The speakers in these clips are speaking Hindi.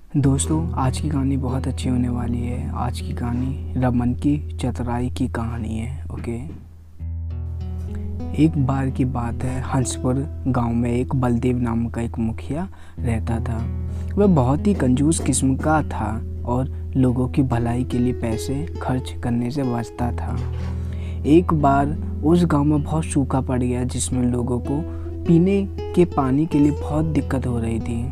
दोस्तों, आज की कहानी बहुत अच्छी होने वाली है। आज की कहानी रमन की चतुराई की कहानी है। ओके। एक बार की बात है, हंसपुर गांव में एक बलदेव नाम का एक मुखिया रहता था। वह बहुत ही कंजूस किस्म का था और लोगों की भलाई के लिए पैसे खर्च करने से बचता था। एक बार उस गांव में बहुत सूखा पड़ गया, जिसमें लोगों को पीने के पानी के लिए बहुत दिक्कत हो रही थी।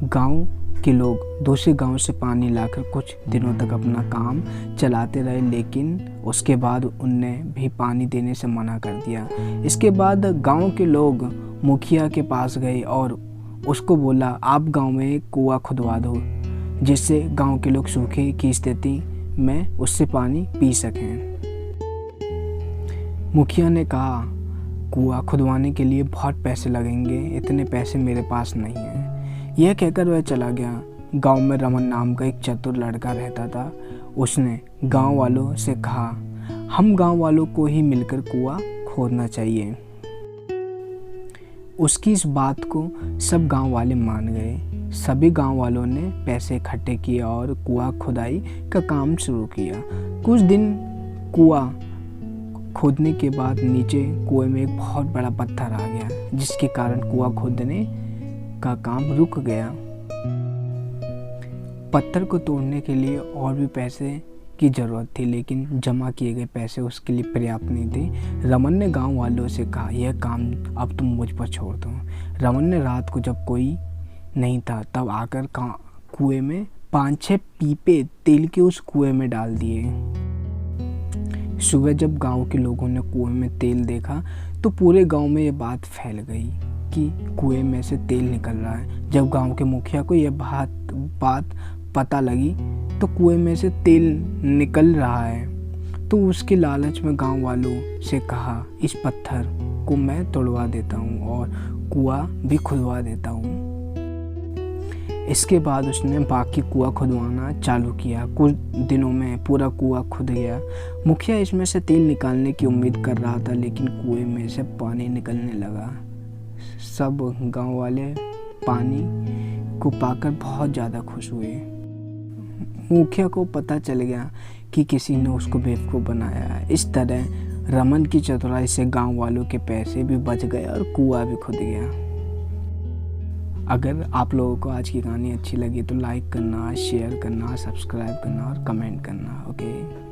गांव के लोग दूसरे गांव से पानी लाकर कुछ दिनों तक अपना काम चलाते रहे, लेकिन उसके बाद उनने भी पानी देने से मना कर दिया। इसके बाद गांव के लोग मुखिया के पास गए और उसको बोला, आप गांव में एक कुआं खुदवा दो, जिससे गांव के लोग सूखे की स्थिति में उससे पानी पी सकें। मुखिया ने कहा, कुआं खुदवाने के लिए बहुत पैसे लगेंगे, इतने पैसे मेरे पास नहीं हैं। यह कहकर वह चला गया। गांव में रमन नाम का एक चतुर लड़का रहता था। उसने गांव वालों से कहा, हम गांव वालों को ही मिलकर कुआं खोदना चाहिए। उसकी इस बात को सब गांव वाले मान गए। सभी गांव वालों ने पैसे इकट्ठे किए और कुआं खुदाई का काम शुरू किया। कुछ दिन कुआं खोदने के बाद नीचे कुएं में एक बहुत बड़ा पत्थर आ गया, जिसके कारण कुआं खोदने का काम रुक गया। पत्थर को तोड़ने के लिए और भी पैसे की जरूरत थी, लेकिन जमा किए गए पैसे उसके लिए पर्याप्त नहीं थे। रमन ने गांव वालों से कहा, यह काम अब तुम मुझ पर छोड़ दो। रमन ने रात को, जब कोई नहीं था, तब आकर कुएं में 5-6 पीपे तेल के उस कुएं में डाल दिए। सुबह जब गांव के लोगों ने कुएं में तेल देखा तो पूरे गांव में यह बात फैल गई कि कुएं में से तेल निकल रहा है। जब गांव के मुखिया को यह बात पता लगी तो कुएं में से तेल निकल रहा है, तो उसके लालच में गांव वालों से कहा, इस पत्थर को मैं तोड़वा देता हूँ और कुआं भी खुदवा देता हूँ। इसके बाद उसने बाकी कुआं खुदवाना चालू किया। कुछ दिनों में पूरा कुआं खुद गया। मुखिया इसमें से तेल निकालने की उम्मीद कर रहा था, लेकिन कुएं में से पानी निकलने लगा। सब गांव वाले पानी को पाकर बहुत ज़्यादा खुश हुए। मुखिया को पता चल गया कि किसी ने उसको बेवकूफ़ बनाया है। इस तरह रमन की चतुराई से गांव वालों के पैसे भी बच गए और कुआं भी खुद गया। अगर आप लोगों को आज की कहानी अच्छी लगी तो लाइक करना, शेयर करना, सब्सक्राइब करना और कमेंट करना। ओके।